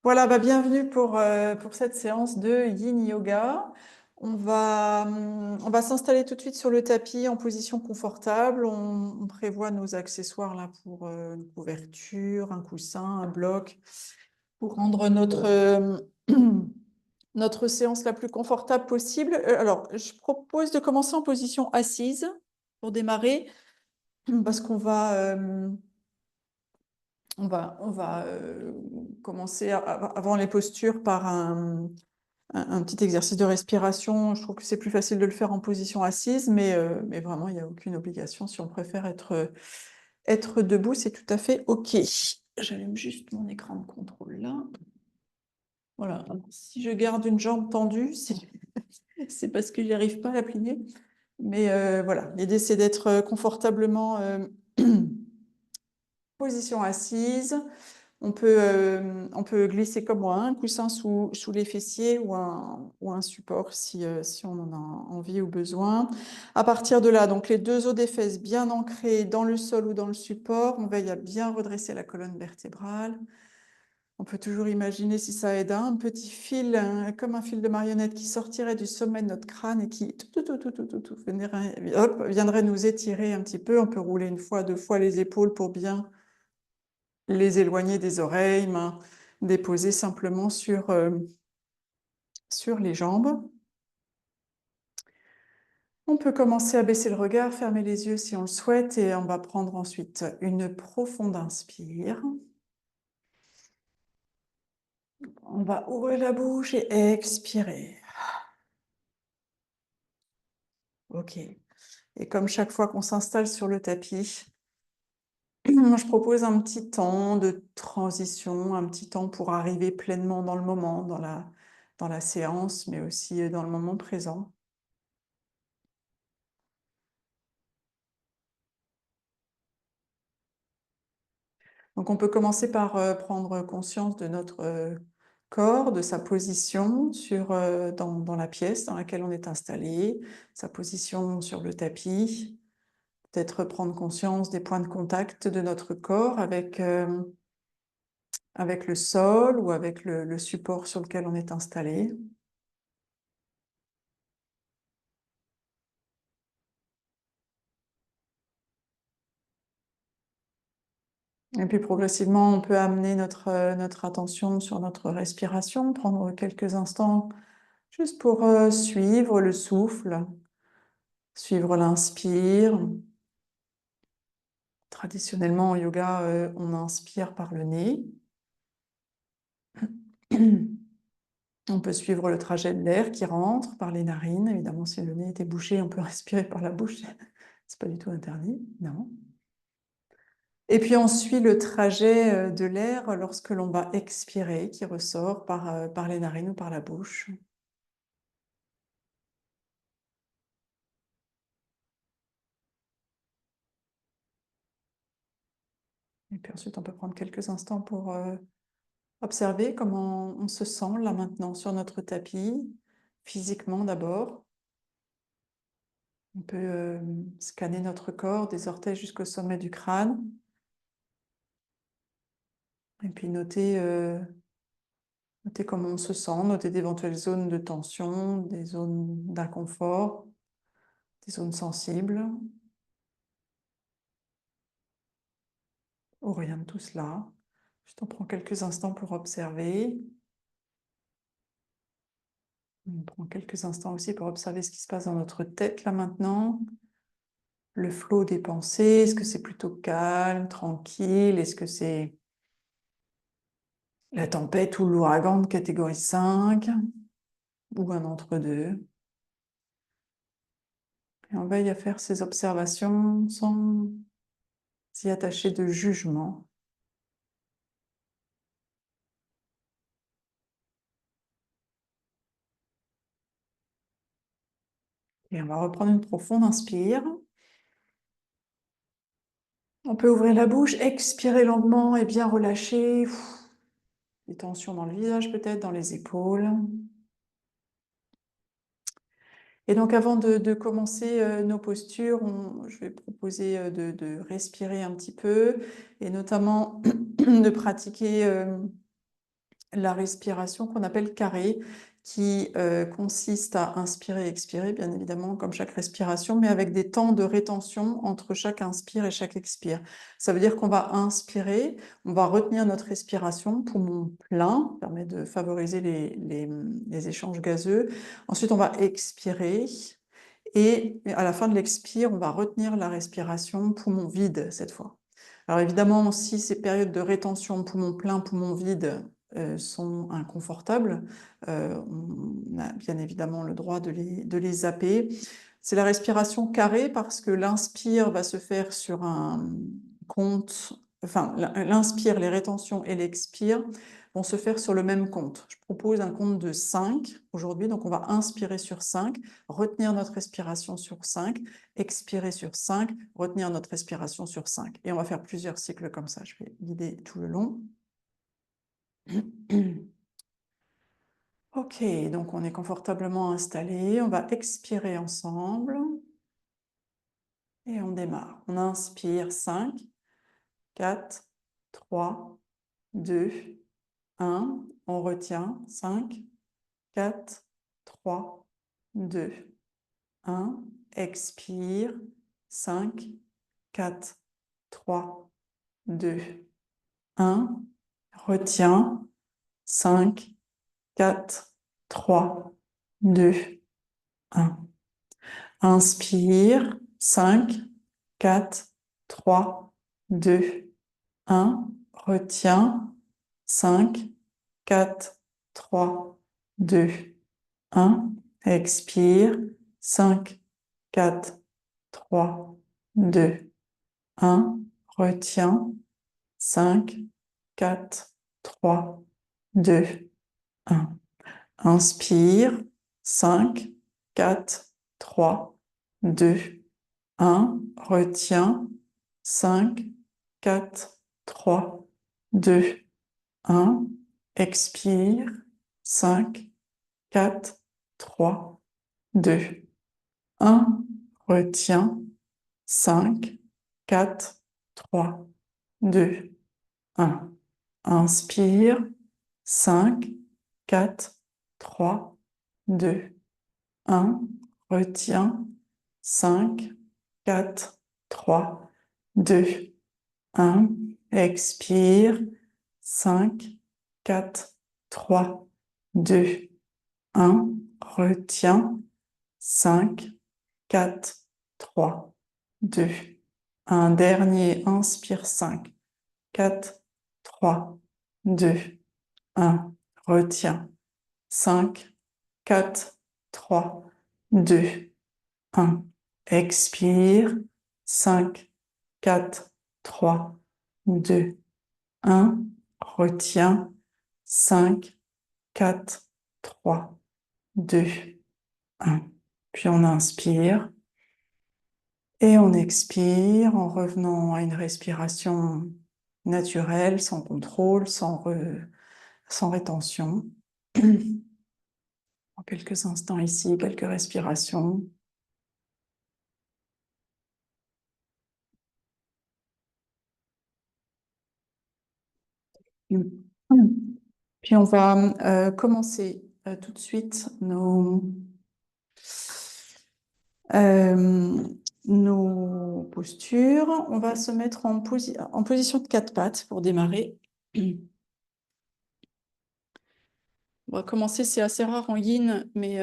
Voilà, bienvenue pour cette séance de Yin Yoga. On va s'installer tout de suite sur le tapis en position confortable. On prévoit nos accessoires là pour une couverture, un coussin, un bloc, pour rendre notre séance la plus confortable possible. Alors, je propose de commencer en position assise pour démarrer, parce qu'on va commencer avant les postures par un petit exercice de respiration. Je trouve que c'est plus facile de le faire en position assise, mais vraiment, il n'y a aucune obligation. Si on préfère être debout, c'est tout à fait OK. J'allume juste mon écran de contrôle là. Voilà. Si je garde une jambe tendue, c'est parce que je n'arrive pas à la plier. Mais voilà, l'idée, c'est d'être confortablement position assise. On peut glisser comme moi un coussin sous les fessiers ou un support si on en a envie ou besoin. À partir de là, donc les deux os des fesses bien ancrés dans le sol ou dans le support, on veille à bien redresser la colonne vertébrale. On peut toujours imaginer, si ça aide, un petit fil, comme un fil de marionnette qui sortirait du sommet de notre crâne et qui viendrait nous étirer un petit peu. On peut rouler une fois, deux fois les épaules pour bien les éloigner des oreilles, mains déposées simplement sur les jambes. On peut commencer à baisser le regard, fermer les yeux si on le souhaite, et on va prendre ensuite une profonde inspire. On va ouvrir la bouche et expirer. OK. Et comme chaque fois qu'on s'installe sur le tapis, je propose un petit temps de transition, un petit temps pour arriver pleinement dans le moment, dans la séance, mais aussi dans le moment présent. Donc on peut commencer par prendre conscience de notre corps, de sa position dans la pièce dans laquelle on est installé, sa position sur le tapis, peut-être prendre conscience des points de contact de notre corps avec le sol ou avec le support sur lequel on est installé. Et puis progressivement, on peut amener notre attention sur notre respiration, prendre quelques instants juste pour suivre le souffle, suivre l'inspire. Traditionnellement, en yoga, on inspire par le nez. On peut suivre le trajet de l'air qui rentre par les narines. Évidemment, si le nez était bouché, on peut respirer par la bouche. C'est pas du tout interdit, non. Et puis on suit le trajet de l'air lorsque l'on va expirer, qui ressort par les narines ou par la bouche. Et puis ensuite, on peut prendre quelques instants pour observer comment on se sent là maintenant sur notre tapis, physiquement d'abord. On peut scanner notre corps des orteils jusqu'au sommet du crâne. Et puis noter comment on se sent, noter d'éventuelles zones de tension, des zones d'inconfort, des zones sensibles, ou rien de tout cela. Juste on prend quelques instants pour observer. On prend quelques instants aussi pour observer ce qui se passe dans notre tête là maintenant. Le flot des pensées, est-ce que c'est plutôt calme, tranquille? Est-ce que c'est la tempête ou l'ouragan de catégorie 5? Ou un entre-deux? Et on veille à faire ces observations sans s'y attacher de jugement. Et on va reprendre une profonde inspire. On peut ouvrir la bouche, expirer longuement et bien relâcher. Des tensions dans le visage peut-être, dans les épaules. Et donc avant de commencer nos postures, je vais proposer de respirer un petit peu et notamment de pratiquer la respiration qu'on appelle carrée, qui consiste à inspirer et expirer, bien évidemment, comme chaque respiration, mais avec des temps de rétention entre chaque inspire et chaque expire. Ça veut dire qu'on va inspirer, on va retenir notre respiration, poumon plein, permet de favoriser les échanges gazeux. Ensuite, on va expirer. Et à la fin de l'expire, on va retenir la respiration, poumon vide cette fois. Alors évidemment, si ces périodes de rétention, poumon plein, poumon vide, sont inconfortables, on a bien évidemment le droit de les zapper. C'est la respiration carrée parce que l'inspire va se faire sur un compte, enfin l'inspire, les rétentions et l'expire vont se faire sur le même compte. Je propose un compte de 5 aujourd'hui, donc on va inspirer sur 5, retenir notre respiration sur 5, expirer sur 5, retenir notre respiration sur 5. Et on va faire plusieurs cycles comme ça. Je vais guider tout le long. Ok, donc on est confortablement installé. On va expirer ensemble. Et on démarre. On inspire 5, 4, 3, 2, 1. On retient 5, 4, 3, 2, 1. Expire 5, 4, 3, 2, 1. Retiens 5, 4, 3, 2, 1. Inspire 5, 4, 3, 2, 1. Retiens 5, 4, 3, 2, 1. Expire 5, 4, 3, 2, 1. Retiens 5, 4, 3, 2, 1. Inspire 5, 4, 3, 2, 1. Retiens 5, 4, 3, 2, 1. Expire 5, 4, 3, 2, 1. Retiens 5, 4, 3, 2, 1. Inspire 5, 4, 3, 2, 1. Retiens 5, 4, 3, 2, 1. Expire 5, 4, 3, 2, 1. Retiens 5, 4, 3, 2, 1. Dernier, inspire 5, 4, 3, 2, 1. Retiens 5, 4, 3, 2, 1. Expire 5, 4, 3, 2, 1. Retiens 5, 4, 3, 2, 1. Puis on inspire et on expire en revenant à une respiration naturelle, sans contrôle, sans rétention. En quelques instants ici, quelques respirations. Puis on va commencer tout de suite euh, nos postures. On va se mettre en position de 4 pattes pour démarrer. On va commencer, c'est assez rare en yin, mais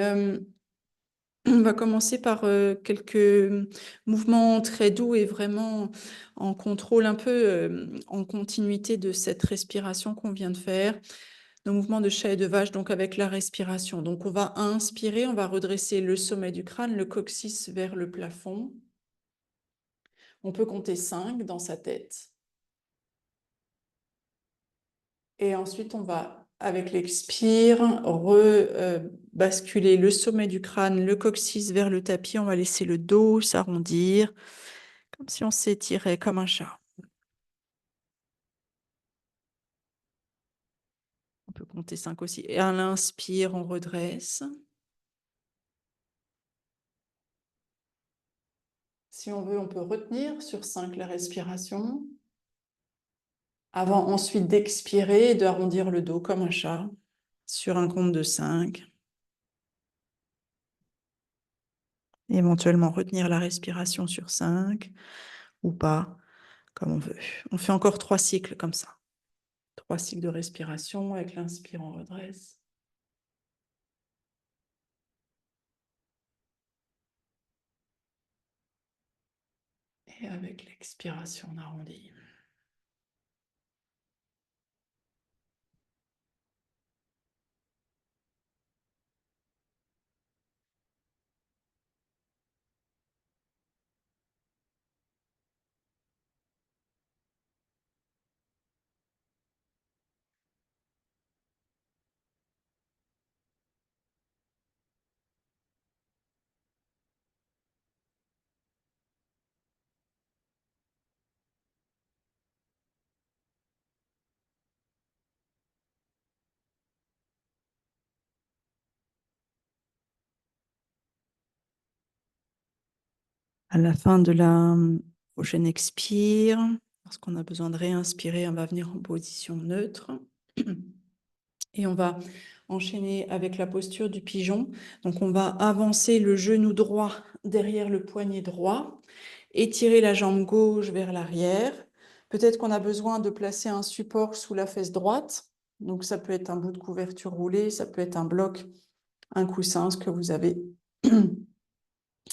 on va commencer par quelques mouvements très doux et vraiment en contrôle, un peu en continuité de cette respiration qu'on vient de faire. Nos mouvements de chat et de vache, donc avec la respiration. Donc on va inspirer, on va redresser le sommet du crâne, le coccyx vers le plafond. On peut compter 5 dans sa tête. Et ensuite, on va, avec l'expire, basculer le sommet du crâne, le coccyx vers le tapis. On va laisser le dos s'arrondir, comme si on s'étirait comme un chat. On peut compter 5 aussi. Et à l'inspire, on redresse. Si on veut, on peut retenir sur 5 la respiration. avant ensuite d'expirer et d'arrondir le dos comme un chat sur un compte de 5. Éventuellement retenir la respiration sur 5 ou pas, comme on veut. On fait encore 3 cycles comme ça. 3 cycles de respiration. Avec l'inspire, on redresse. Et avec l'expiration, on arrondit. À la fin de la prochaine expire, lorsqu'on a besoin de réinspirer, on va venir en position neutre. Et on va enchaîner avec la posture du pigeon. Donc, on va avancer le genou droit derrière le poignet droit, étirer la jambe gauche vers l'arrière. Peut-être qu'on a besoin de placer un support sous la fesse droite. Donc, ça peut être un bout de couverture roulé, ça peut être un bloc, un coussin, ce que vous avez.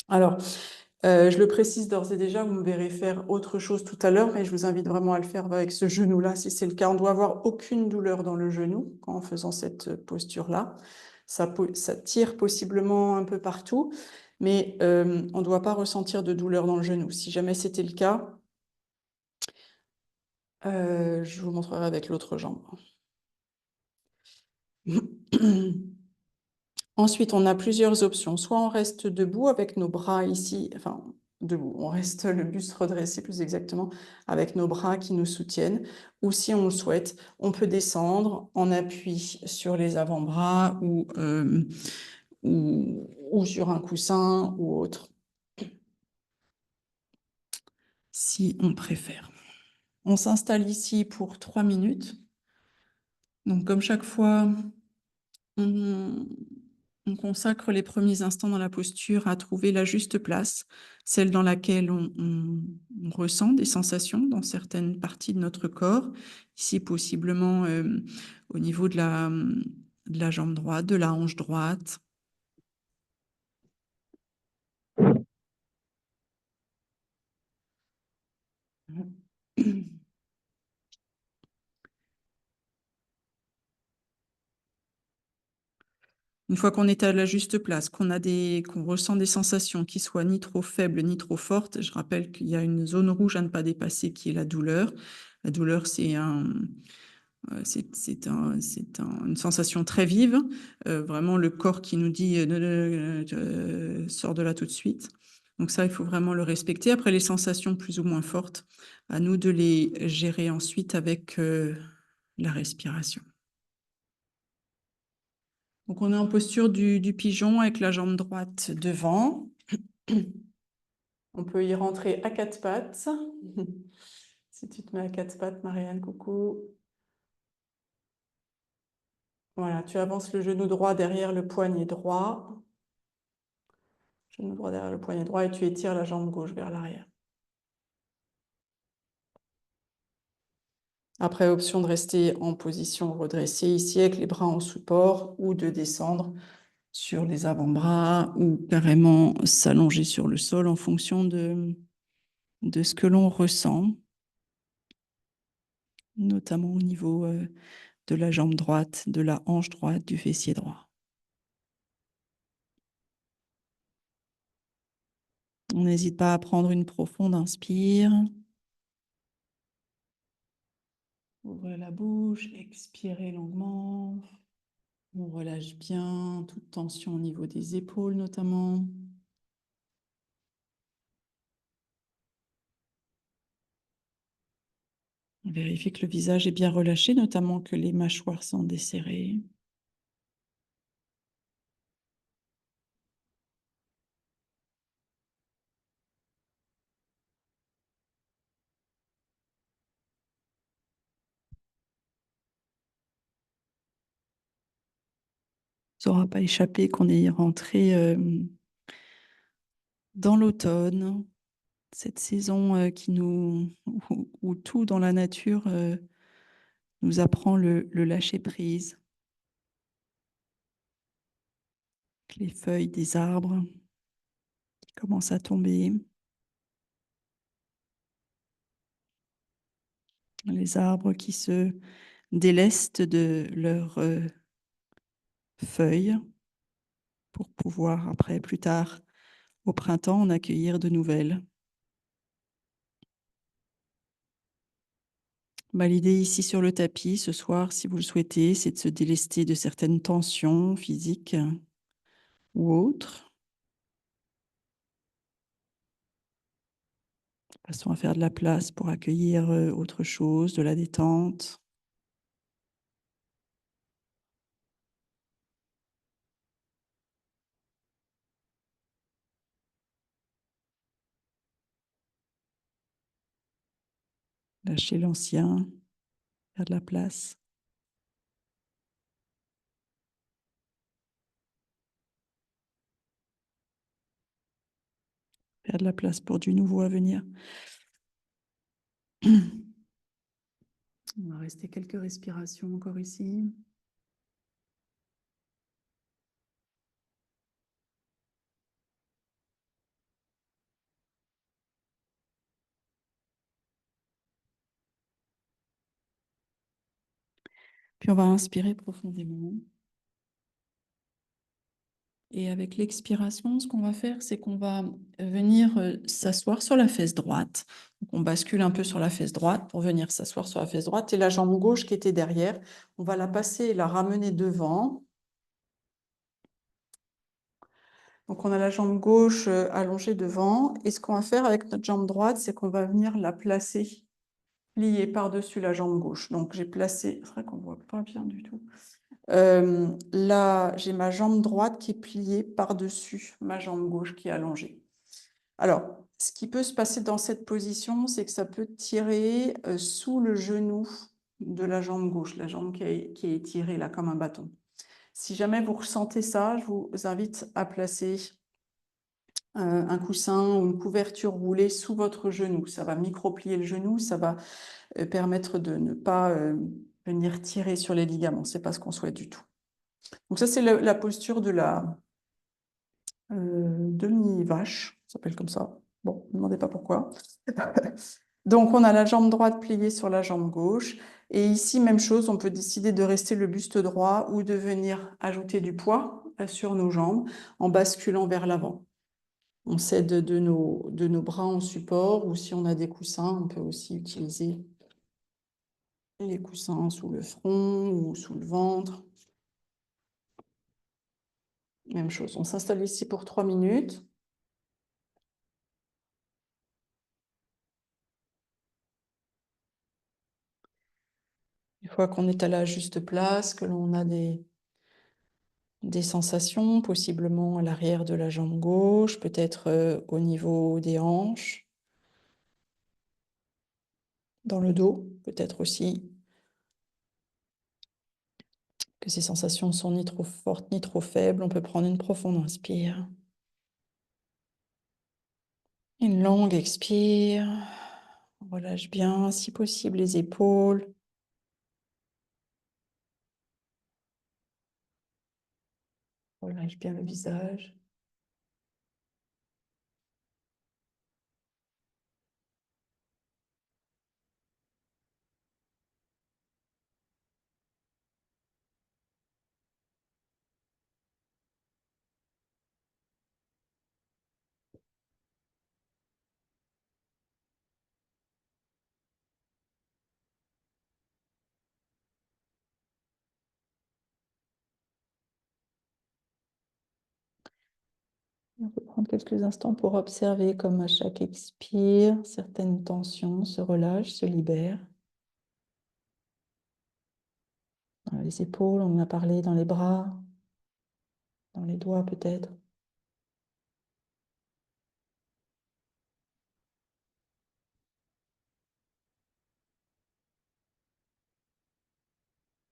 Alors, je le précise d'ores et déjà, vous me verrez faire autre chose tout à l'heure, mais je vous invite vraiment à le faire avec ce genou-là, si c'est le cas. On doit avoir aucune douleur dans le genou en faisant cette posture-là. Ça tire possiblement un peu partout, mais on ne doit pas ressentir de douleur dans le genou. Si jamais c'était le cas, je vous montrerai avec l'autre jambe. Ensuite, on a plusieurs options. Soit on reste debout avec nos bras ici, enfin debout, on reste le buste redressé plus exactement, avec nos bras qui nous soutiennent. Ou si on le souhaite, on peut descendre en appui sur les avant-bras ou sur un coussin ou autre, si on préfère. On s'installe ici pour 3 minutes. Donc comme chaque fois, on consacre les premiers instants dans la posture à trouver la juste place, celle dans laquelle on ressent des sensations dans certaines parties de notre corps, ici possiblement au niveau de la jambe droite, de la hanche droite. Une fois qu'on est à la juste place, qu'on ressent des sensations qui soient ni trop faibles ni trop fortes, je rappelle qu'il y a une zone rouge à ne pas dépasser qui est la douleur. La douleur, c'est une sensation très vive, vraiment le corps qui nous dit sors de là tout de suite. Donc ça, il faut vraiment le respecter. Après, les sensations plus ou moins fortes, à nous de les gérer ensuite avec la respiration. Donc, on est en posture du pigeon avec la jambe droite devant. On peut y rentrer à 4 pattes. Si tu te mets à 4 pattes, Marianne, coucou. Voilà, tu avances le genou droit derrière le poignet droit. Genou droit derrière le poignet droit et tu étires la jambe gauche vers l'arrière. Après, option de rester en position redressée ici avec les bras en support ou de descendre sur les avant-bras ou carrément s'allonger sur le sol en fonction de ce que l'on ressent, notamment au niveau de la jambe droite, de la hanche droite, du fessier droit. On n'hésite pas à prendre une profonde inspire. Ouvrez la bouche, expirez longuement. On relâche bien toute tension au niveau des épaules notamment. On vérifie que le visage est bien relâché, notamment que les mâchoires sont desserrées. aura pas échappé qu'on est rentré dans l'automne, cette saison où tout dans la nature nous apprend le lâcher prise. Les feuilles des arbres qui commencent à tomber, les arbres qui se délestent de leurs feuilles pour pouvoir après, plus tard, au printemps, en accueillir de nouvelles. L'idée ici sur le tapis ce soir, si vous le souhaitez, c'est de se délester de certaines tensions physiques ou autres, de façon à faire de la place pour accueillir autre chose, de la détente. Lâcher l'ancien, faire de la place. Faire de la place pour du nouveau à venir. On va rester quelques respirations encore ici. Puis on va inspirer profondément. Et avec l'expiration, ce qu'on va faire, c'est qu'on va venir s'asseoir sur la fesse droite. Donc on bascule un peu sur la fesse droite pour venir s'asseoir sur la fesse droite. Et la jambe gauche qui était derrière, on va la passer et la ramener devant. Donc on a la jambe gauche allongée devant. Et ce qu'on va faire avec notre jambe droite, c'est qu'on va venir la placer, pliée par-dessus la jambe gauche. Donc j'ai placé, c'est vrai qu'on ne voit pas bien du tout. Là, j'ai ma jambe droite qui est pliée par-dessus ma jambe gauche qui est allongée. Alors, ce qui peut se passer dans cette position, c'est que ça peut tirer sous le genou de la jambe gauche, la jambe qui est étirée là comme un bâton. Si jamais vous ressentez ça, je vous invite à placer un coussin ou une couverture roulée sous votre genou. Ça va micro-plier le genou, ça va permettre de ne pas venir tirer sur les ligaments. C'est pas ce qu'on souhaite du tout. Donc ça, c'est la posture de la demi-vache, ça s'appelle comme ça. Bon, ne me demandez pas pourquoi. Donc, on a la jambe droite pliée sur la jambe gauche. Et ici, même chose, on peut décider de rester le buste droit ou de venir ajouter du poids sur nos jambes en basculant vers l'avant. On s'aide de nos bras en support ou si on a des coussins, on peut aussi utiliser les coussins sous le front ou sous le ventre. Même chose, on s'installe ici pour 3 minutes. Une fois qu'on est à la juste place, que l'on a des sensations, possiblement à l'arrière de la jambe gauche, peut-être au niveau des hanches, dans le dos, peut-être aussi, que ces sensations sont ni trop fortes ni trop faibles. On peut prendre une profonde inspire. Une longue expire. On relâche bien, si possible, les épaules. On relâche bien le visage. On peut prendre quelques instants pour observer comme à chaque expire, certaines tensions se relâchent, se libèrent. Dans les épaules, on en a parlé, dans les bras, dans les doigts peut-être.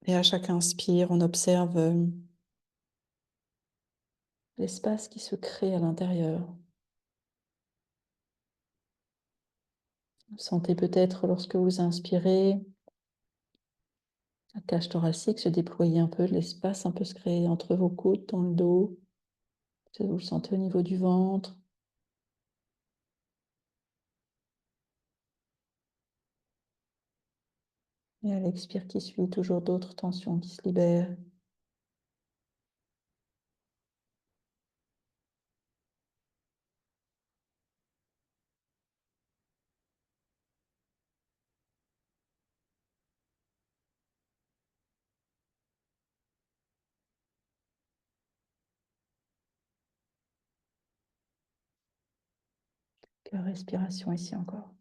Et à chaque inspire, on observe l'espace qui se crée à l'intérieur. Sentez peut-être lorsque vous inspirez, la cage thoracique se déployer un peu, l'espace un peu se créer entre vos côtes, dans le dos. Peut-être vous le sentez au niveau du ventre. Et à l'expire qui suit, toujours d'autres tensions qui se libèrent. La respiration ici encore.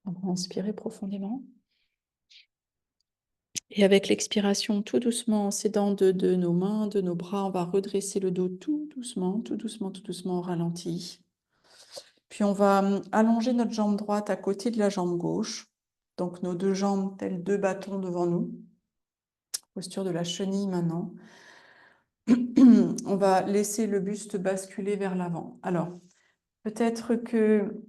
On va inspirer profondément. Et avec l'expiration, tout doucement, en s'aidant de nos mains, de nos bras, on va redresser le dos tout doucement, tout doucement, tout doucement au ralenti. Puis on va allonger notre jambe droite à côté de la jambe gauche. Donc nos deux jambes telles deux bâtons devant nous. Posture de la chenille maintenant. On va laisser le buste basculer vers l'avant. Alors, peut-être que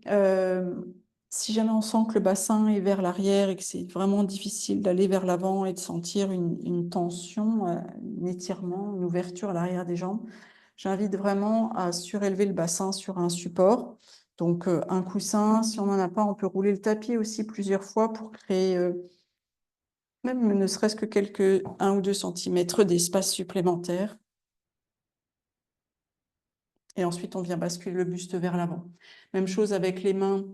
si jamais on sent que le bassin est vers l'arrière et que c'est vraiment difficile d'aller vers l'avant et de sentir une tension, un étirement, une ouverture à l'arrière des jambes, j'invite vraiment à surélever le bassin sur un support. Donc un coussin, si on n'en a pas, on peut rouler le tapis aussi plusieurs fois pour créer même ne serait-ce que quelques 1 ou 2 centimètres d'espace supplémentaire. Et ensuite, on vient basculer le buste vers l'avant. Même chose avec les mains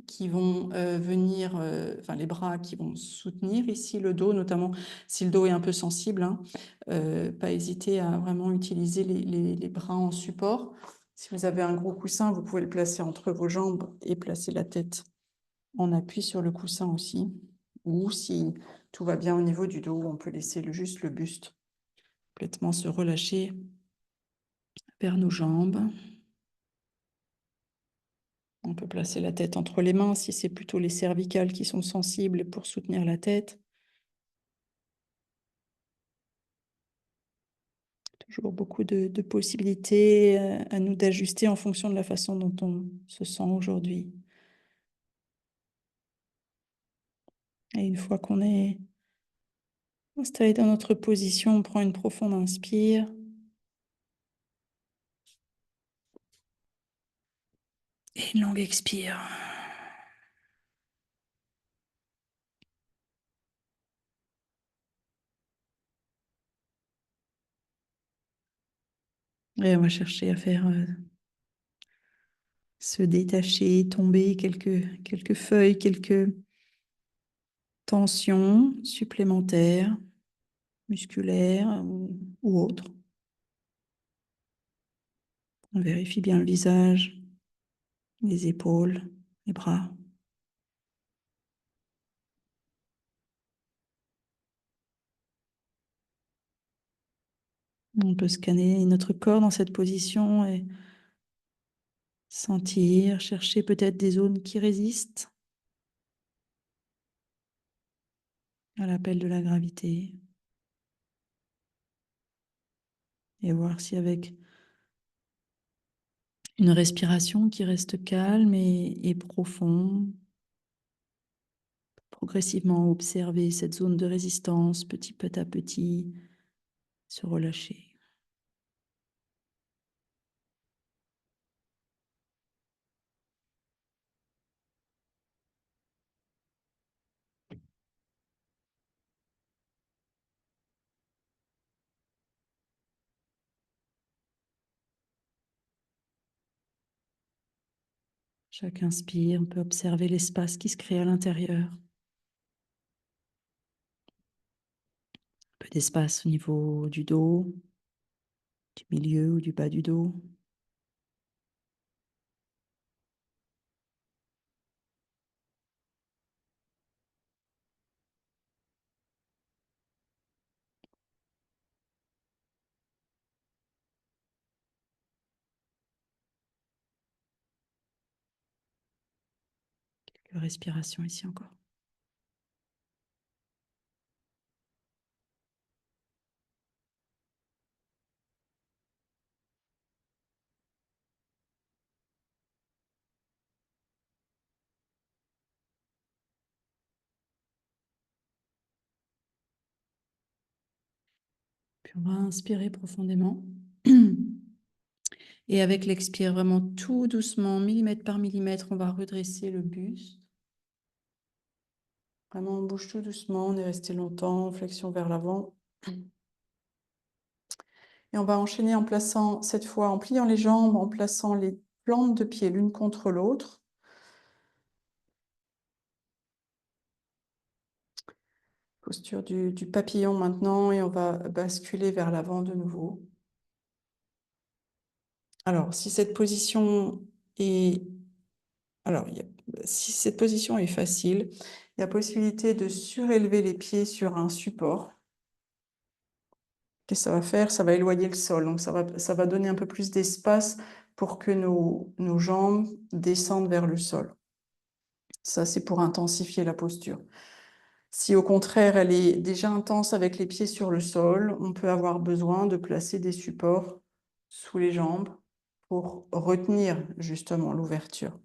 qui vont venir, enfin les bras qui vont soutenir ici le dos, notamment si le dos est un peu sensible, hein, pas hésiter à vraiment utiliser les bras en support. Si vous avez un gros coussin, vous pouvez le placer entre vos jambes et placer la tête en appui sur le coussin aussi. Ou si tout va bien au niveau du dos, on peut laisser juste le buste complètement se relâcher vers nos jambes. On peut placer la tête entre les mains si c'est plutôt les cervicales qui sont sensibles pour soutenir la tête. Toujours beaucoup de possibilités à nous d'ajuster en fonction de la façon dont on se sent aujourd'hui. Et une fois qu'on est installé dans notre position, on prend une profonde inspire. Et une longue expire. Et on va chercher à faire se détacher, tomber quelques feuilles, quelques tensions supplémentaires, musculaires ou autres. On vérifie bien le visage, les épaules, les bras. On peut scanner notre corps dans cette position et sentir, chercher peut-être des zones qui résistent à l'appel de la gravité. Et voir si avec une respiration qui reste calme et profonde, progressivement observer cette zone de résistance petit à petit, se relâcher. Chaque inspire, on peut observer l'espace qui se crée à l'intérieur. On peut d'espace au niveau du dos, du milieu ou du bas du dos. Quelques respirations ici encore. Puis on va inspirer profondément. Et avec l'expire, vraiment tout doucement, millimètre par millimètre, on va redresser le buste. Vraiment, on bouge tout doucement, on est resté longtemps, flexion vers l'avant. Et on va enchaîner en plaçant, cette fois, en pliant les jambes, en plaçant les plantes de pied l'une contre l'autre. Posture du papillon maintenant, et on va basculer vers l'avant de nouveau. Alors, si cette position est... Alors, si cette position est facile, il y a possibilité de surélever les pieds sur un support. Qu'est-ce que ça va faire? Ça va éloigner le sol. Donc, ça va donner un peu plus d'espace pour que nos jambes descendent vers le sol. Ça, c'est pour intensifier la posture. Si au contraire, elle est déjà intense avec les pieds sur le sol, on peut avoir besoin de placer des supports sous les jambes pour retenir justement l'ouverture,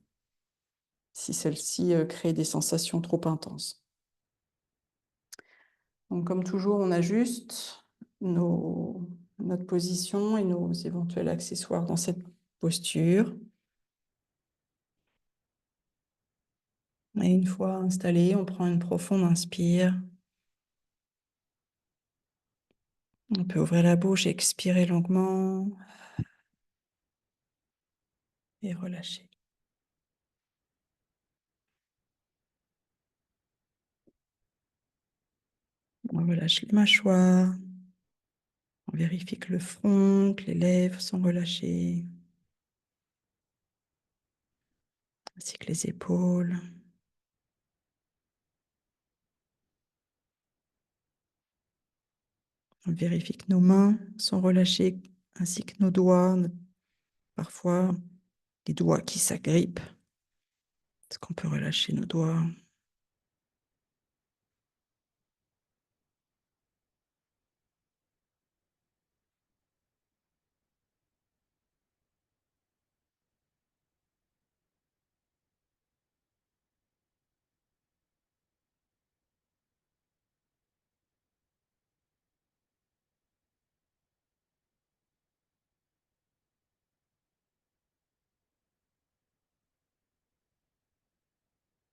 si celle-ci crée des sensations trop intenses. Donc, comme toujours, on ajuste notre position et nos éventuels accessoires dans cette posture. Et une fois installé, on prend une profonde inspire. On peut ouvrir la bouche, expirer longuement et relâcher. On relâche les mâchoires. On vérifie que le front, que les lèvres sont relâchées, ainsi que les épaules. On vérifie que nos mains sont relâchées, ainsi que nos doigts, parfois les doigts qui s'agrippent. Est-ce qu'on peut relâcher nos doigts?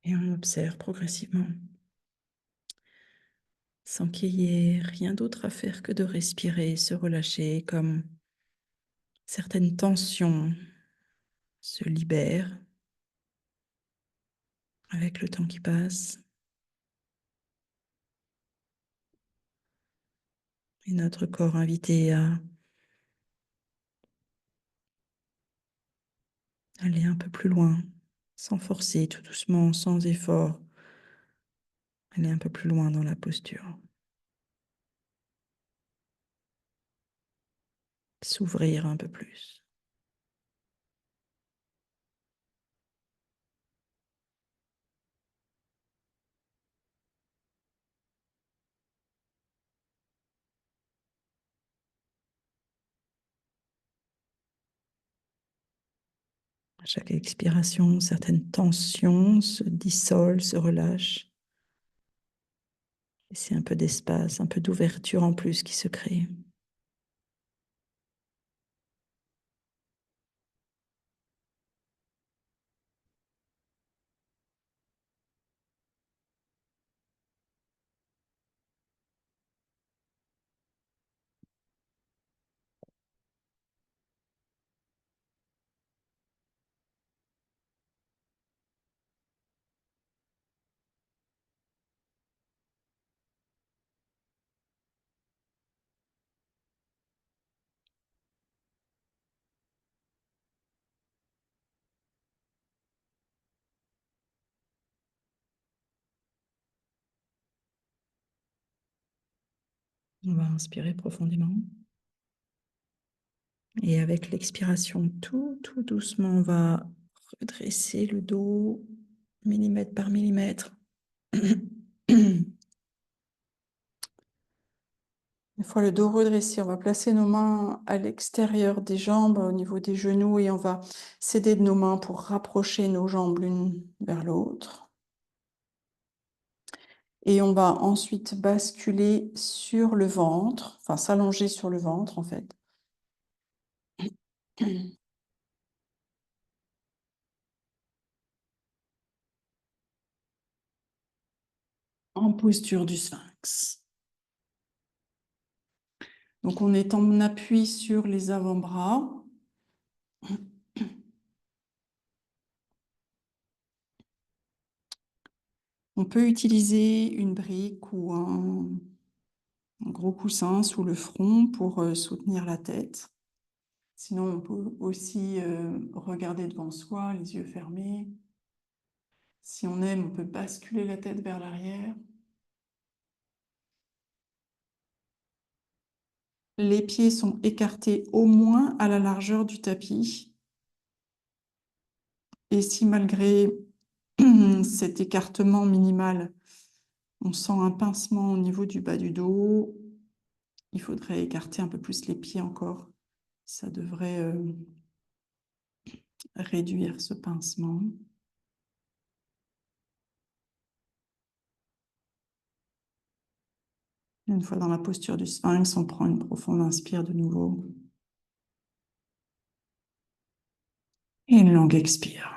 Et on observe progressivement, sans qu'il y ait rien d'autre à faire que de respirer, se relâcher, comme certaines tensions se libèrent avec le temps qui passe. Et notre corps invité à aller un peu plus loin, sans forcer, tout doucement, sans effort, aller un peu plus loin dans la posture. S'ouvrir un peu plus. À chaque expiration, certaines tensions se dissolvent, se relâchent. Et c'est un peu d'espace, un peu d'ouverture en plus qui se crée. On va inspirer profondément. Et avec l'expiration, tout doucement, on va redresser le dos, millimètre par millimètre. Une fois le dos redressé, on va placer nos mains à l'extérieur des jambes, au niveau des genoux, et on va s'aider de nos mains pour rapprocher nos jambes l'une vers l'autre. Et on va ensuite basculer sur le ventre, enfin s'allonger sur le ventre en fait. En posture du sphinx. Donc on est en appui sur les avant-bras. On peut utiliser une brique ou un gros coussin sous le front pour soutenir la tête. Sinon, on peut aussi regarder devant soi, les yeux fermés. Si on aime, on peut basculer la tête vers l'arrière. Les pieds sont écartés au moins à la largeur du tapis. Et si malgré cet écartement minimal, on sent un pincement au niveau du bas du dos, il faudrait écarter un peu plus les pieds encore. Ça devrait réduire ce pincement. Une fois dans la posture du sphinx, on prend une profonde inspire de nouveau. Et une longue expire.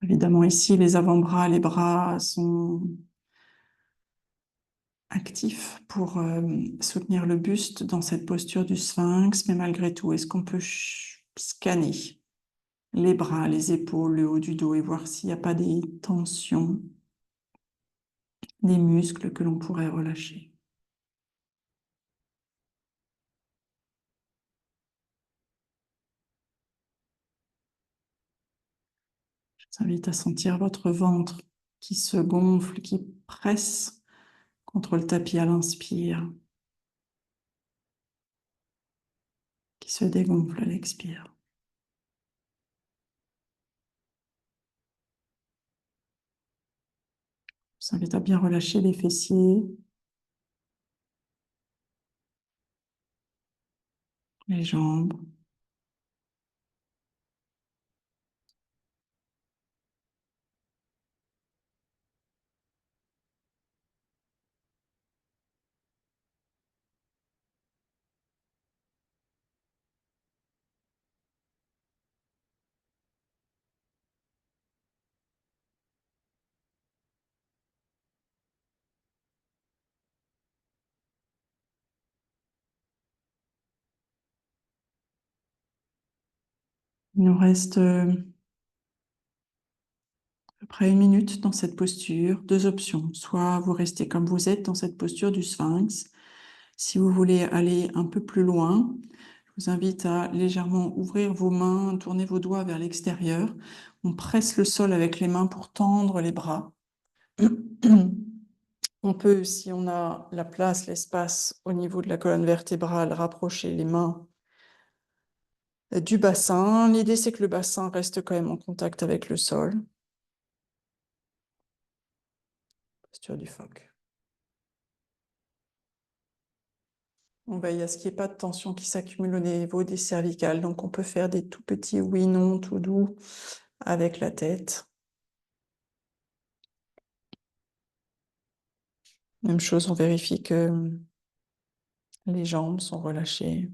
Évidemment, ici, les avant-bras, les bras sont actifs pour soutenir le buste dans cette posture du sphinx. Mais malgré tout, est-ce qu'on peut scanner les bras, les épaules, le haut du dos et voir s'il n'y a pas des tensions, des muscles que l'on pourrait relâcher? Je vous invite à sentir votre ventre qui se gonfle, qui presse contre le tapis à l'inspire, qui se dégonfle à l'expire. Je vous invite à bien relâcher les fessiers, les jambes. Il nous reste à peu près 1 minute dans cette posture. Deux options. Soit vous restez comme vous êtes dans cette posture du sphinx. Si vous voulez aller un peu plus loin, je vous invite à légèrement ouvrir vos mains, tourner vos doigts vers l'extérieur. On presse le sol avec les mains pour tendre les bras. On peut, si on a la place, l'espace au niveau de la colonne vertébrale, rapprocher les mains du bassin. L'idée, c'est que le bassin reste quand même en contact avec le sol. Posture du phoque. On veille à ce qu'il n'y ait pas de tension qui s'accumule au niveau des cervicales. Donc, on peut faire des tout petits oui-non tout doux avec la tête. Même chose, on vérifie que les jambes sont relâchées,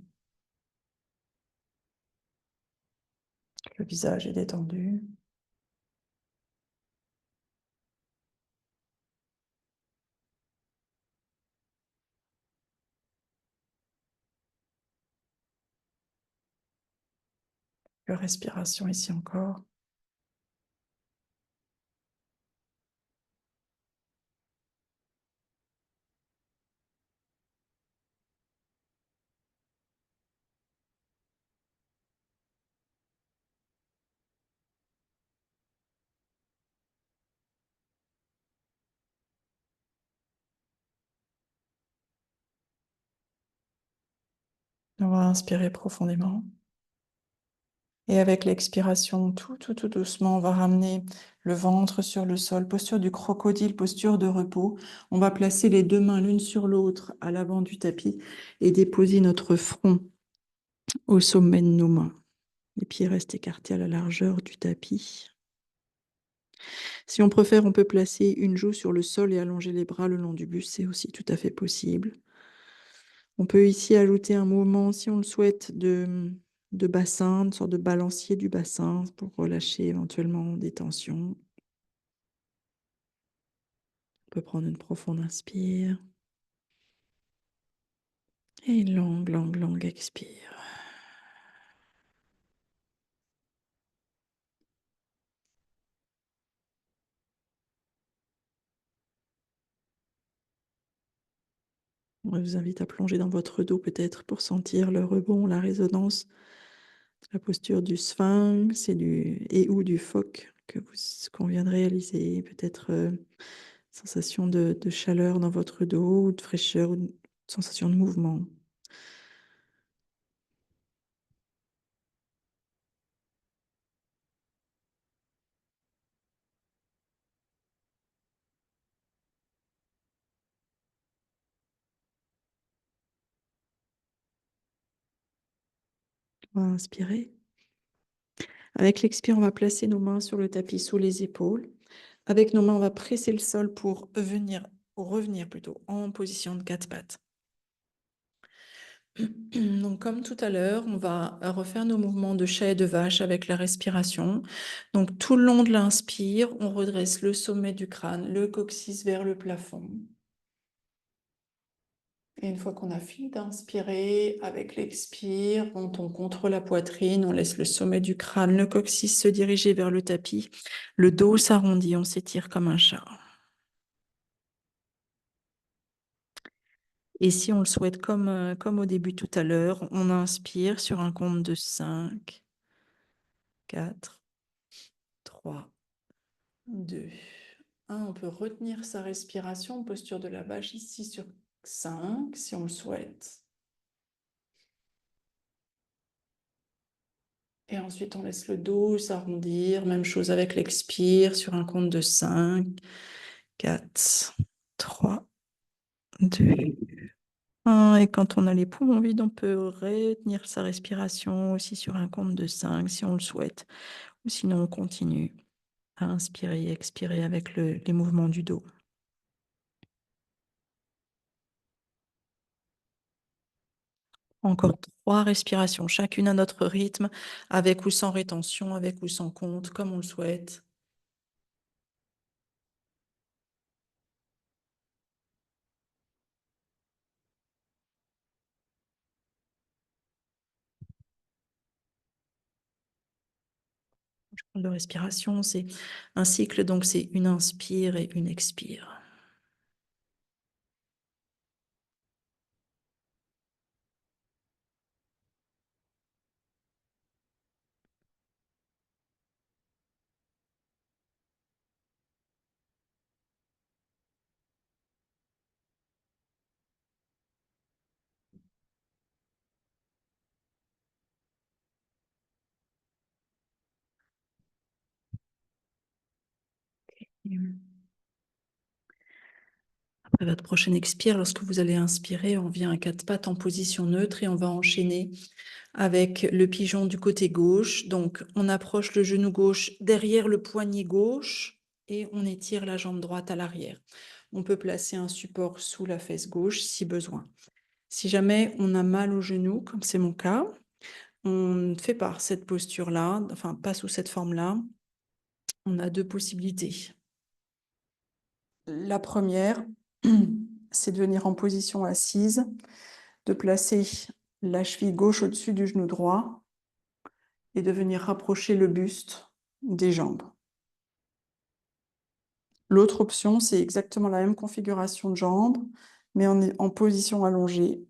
que le visage est détendu. Respiration ici encore. On va inspirer profondément. Et avec l'expiration, tout doucement, on va ramener le ventre sur le sol, posture du crocodile, posture de repos. On va placer les deux mains l'une sur l'autre à l'avant du tapis et déposer notre front au sommet de nos mains. Les pieds restent écartés à la largeur du tapis. Si on préfère, on peut placer une joue sur le sol et allonger les bras le long du buste, c'est aussi tout à fait possible. On peut ici ajouter un mouvement, si on le souhaite, de bassin, une sorte de balancier du bassin pour relâcher éventuellement des tensions. On peut prendre une profonde inspire et une longue expire. On vous invite à plonger dans votre dos peut-être pour sentir le rebond, la résonance, la posture du sphinx et ou du phoque qu'on vient de réaliser. Peut-être sensation de chaleur dans votre dos ou de fraîcheur, ou une sensation de mouvement. On va inspirer. Avec l'expire, on va placer nos mains sur le tapis sous les épaules. Avec nos mains, on va presser le sol pour revenir plutôt en position de quatre pattes. Donc, comme tout à l'heure, on va refaire nos mouvements de chat et de vache avec la respiration. Donc, tout le long de l'inspire, on redresse le sommet du crâne, le coccyx vers le plafond. Et une fois qu'on a fini d'inspirer, avec l'expire, on tombe contre la poitrine, on laisse le sommet du crâne, le coccyx se diriger vers le tapis, le dos s'arrondit, on s'étire comme un chat. Et si on le souhaite, comme au début tout à l'heure, on inspire sur un compte de 5, 4, 3, 2, 1. On peut retenir sa respiration, posture de la vache ici sur 5, si on le souhaite. Et ensuite, on laisse le dos s'arrondir. Même chose avec l'expire sur un compte de 5, 4, 3, 2, 1. Et quand on a les poumons vides, on peut retenir sa respiration aussi sur un compte de 5 si on le souhaite. Ou sinon, on continue à inspirer et expirer avec les mouvements du dos. Encore 3 respirations, chacune à notre rythme, avec ou sans rétention, avec ou sans compte, comme on le souhaite. Je parle de respiration, c'est un cycle, donc c'est une inspire et une expire. Après votre prochaine expire, lorsque vous allez inspirer, on vient à quatre pattes en position neutre et on va enchaîner avec le pigeon du côté gauche. Donc, on approche le genou gauche derrière le poignet gauche et on étire la jambe droite à l'arrière. On peut placer un support sous la fesse gauche si besoin. Si jamais on a mal au genou, comme c'est mon cas, on fait par cette posture-là, enfin pas sous cette forme-là. On a 2 possibilités. La première, c'est de venir en position assise, de placer la cheville gauche au-dessus du genou droit et de venir rapprocher le buste des jambes. L'autre option, c'est exactement la même configuration de jambes, mais on est en position allongée.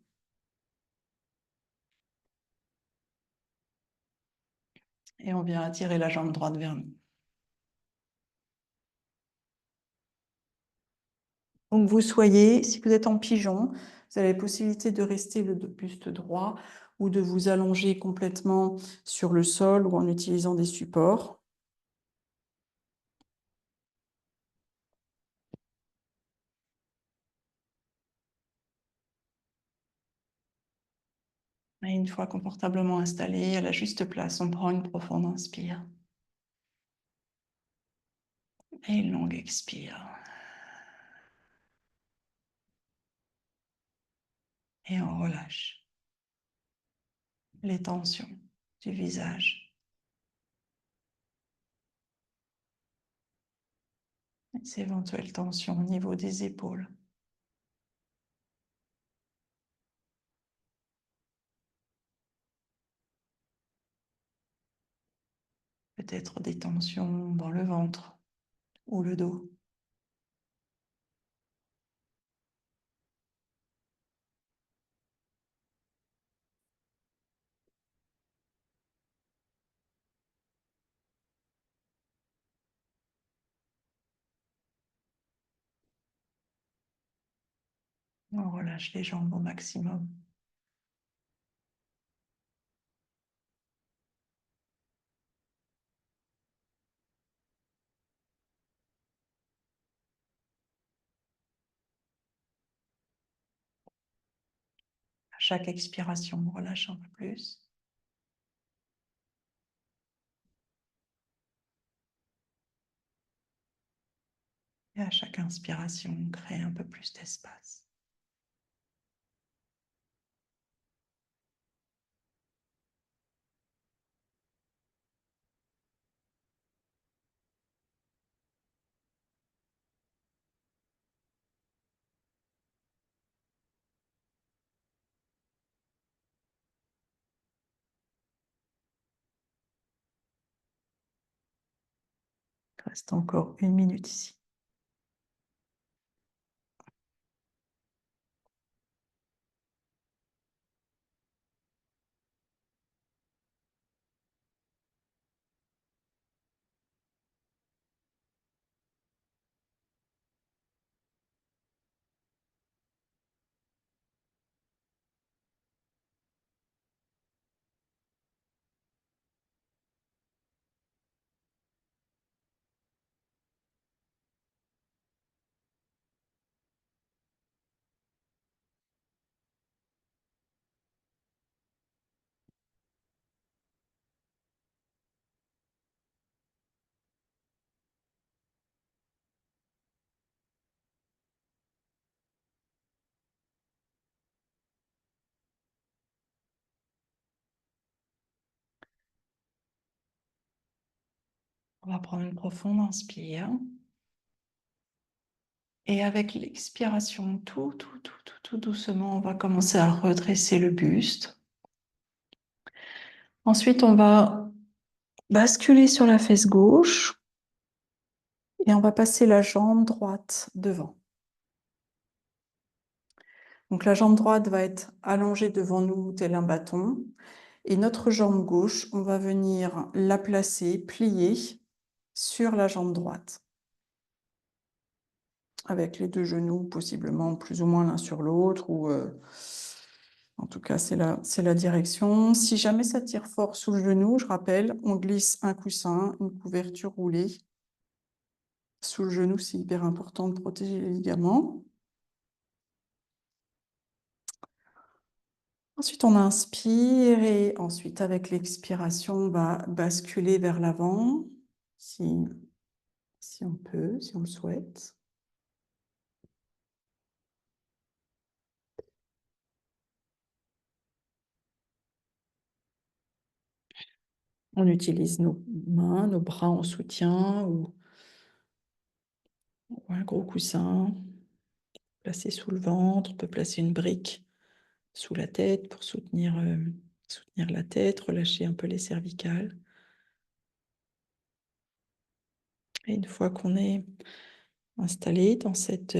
Et on vient attirer la jambe droite vers nous. Donc vous soyez, si vous êtes en pigeon, vous avez la possibilité de rester le buste droit ou de vous allonger complètement sur le sol ou en utilisant des supports. Et une fois confortablement installé à la juste place, on prend une profonde inspire et une longue expire. Et on relâche les tensions du visage, les éventuelles tensions au niveau des épaules. Peut-être des tensions dans le ventre ou le dos. On relâche les jambes au maximum. À chaque expiration, on relâche un peu plus. Et à chaque inspiration, on crée un peu plus d'espace. Il reste encore 1 minute ici. On va prendre une profonde inspire. Et avec l'expiration, tout doucement, on va commencer à redresser le buste. Ensuite, on va basculer sur la fesse gauche et on va passer la jambe droite devant. Donc la jambe droite va être allongée devant nous tel un bâton et notre jambe gauche, on va venir la placer, plier sur la jambe droite avec les deux genoux possiblement plus ou moins l'un sur l'autre ou en tout cas c'est la direction. Si jamais ça tire fort sous le genou, je rappelle, on glisse un coussin, une couverture roulée sous le genou, c'est hyper important de protéger les ligaments. Ensuite, on inspire et ensuite, avec l'expiration, on va basculer vers l'avant, si on peut, si on le souhaite. On utilise nos mains, nos bras en soutien ou un gros coussin placé sous le ventre. On peut placer une brique sous la tête pour soutenir la tête, relâcher un peu les cervicales. Et une fois qu'on est installé dans cette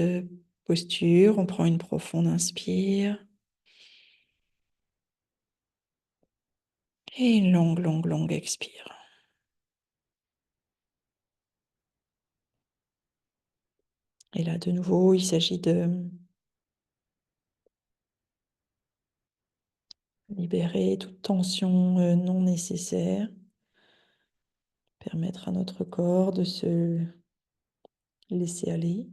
posture, on prend une profonde inspire et une longue expire. Et là, de nouveau, il s'agit de Libérer toute tension non nécessaire. Permettre à notre corps de se laisser aller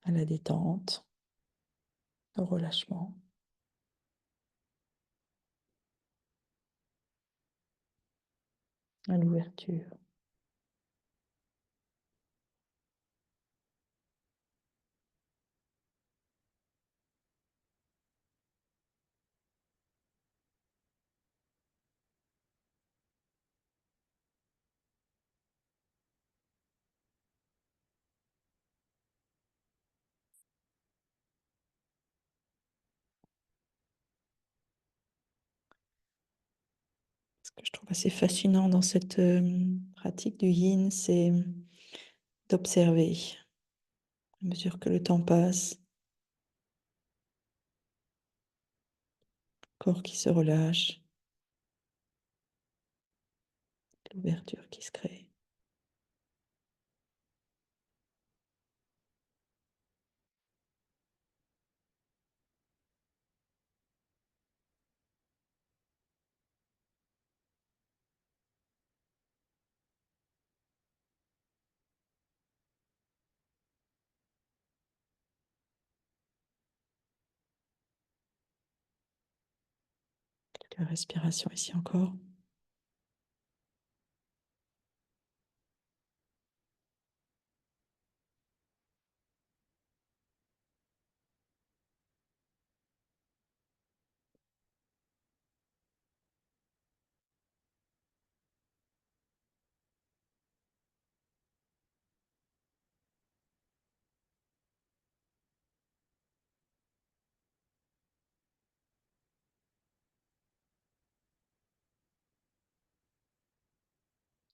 à la détente, au relâchement. À l'ouverture. Ce que je trouve assez fascinant dans cette pratique du yin, c'est d'observer à mesure que le temps passe, le corps qui se relâche, l'ouverture qui se crée. La respiration ici encore.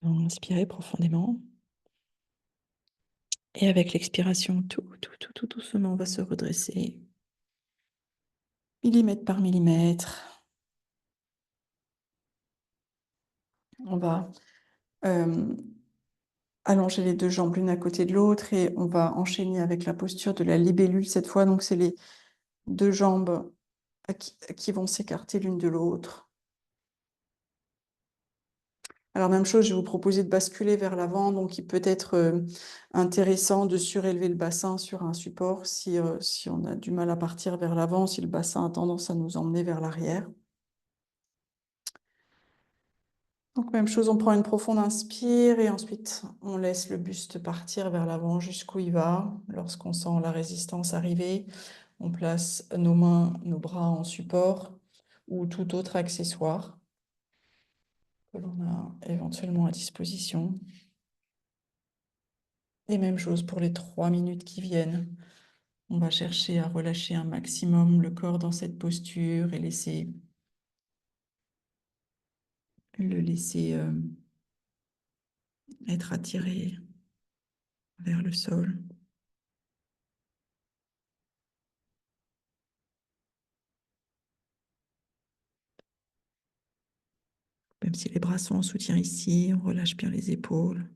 Inspirez profondément. Et avec l'expiration, tout doucement, on va se redresser. Millimètre par millimètre. On va allonger les deux jambes l'une à côté de l'autre et on va enchaîner avec la posture de la libellule cette fois. Donc, c'est les deux jambes qui vont s'écarter l'une de l'autre. Alors, même chose, je vais vous proposer de basculer vers l'avant. Donc, il peut être intéressant de surélever le bassin sur un support si on a du mal à partir vers l'avant, si le bassin a tendance à nous emmener vers l'arrière. Donc, même chose, on prend une profonde inspire et ensuite, on laisse le buste partir vers l'avant jusqu'où il va. Lorsqu'on sent la résistance arriver, on place nos mains, nos bras en support ou tout autre accessoire que l'on a éventuellement à disposition. Et même chose pour les 3 minutes qui viennent. On va chercher à relâcher un maximum le corps dans cette posture et le laisser être attiré vers le sol. Même si les bras sont en soutien ici, on relâche bien les épaules.